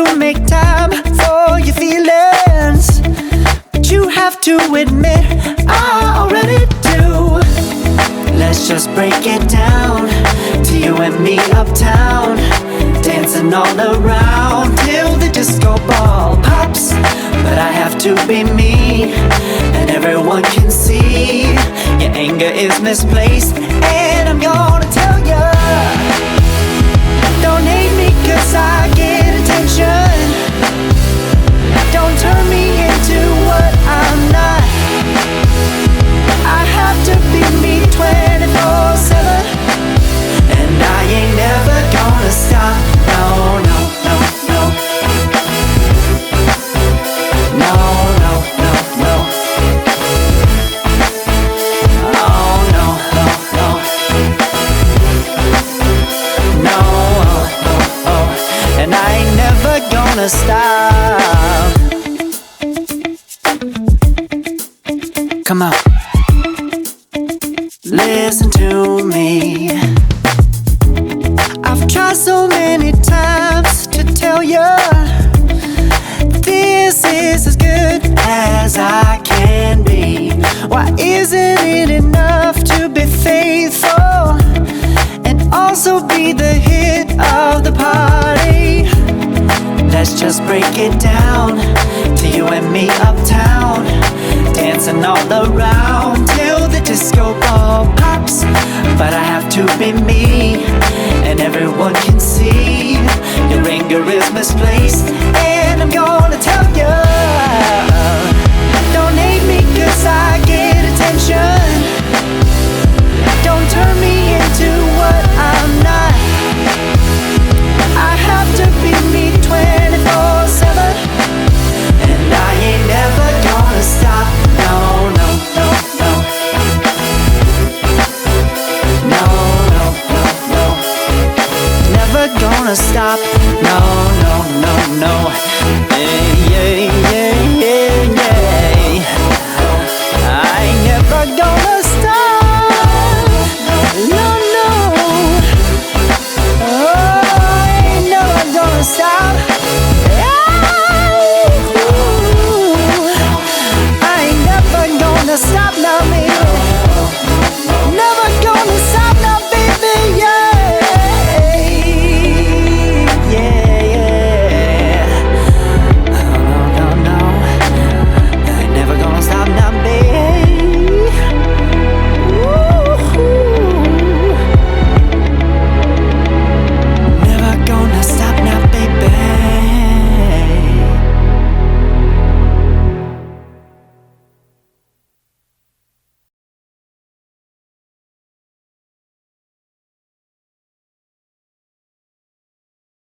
to make time for your feelings, but you have to admit I already do. Let's just break it down to you and me uptown, dancing all around till the disco ball pops. But I have to be me, and everyone can see your anger is misplaced, and I'm gonna tell ya, don't hate me 'cause I get attention. Don't turn me into what I'm not. I have to be me 24/7, and I ain't never gonna stop. No, no, no, no. No, no, no, no. Oh, no, no, no. No, oh, oh, oh. And I ain't never gonna stop. Come on. Listen to me. I've tried so many times to tell you this is as good as I can be. Why isn't it enough to be faithful and also be the hit of the party? Let's just break it down to you and me uptown, dancing all around till the disco ball pops. But I have to be me, and everyone can see your anger is misplaced,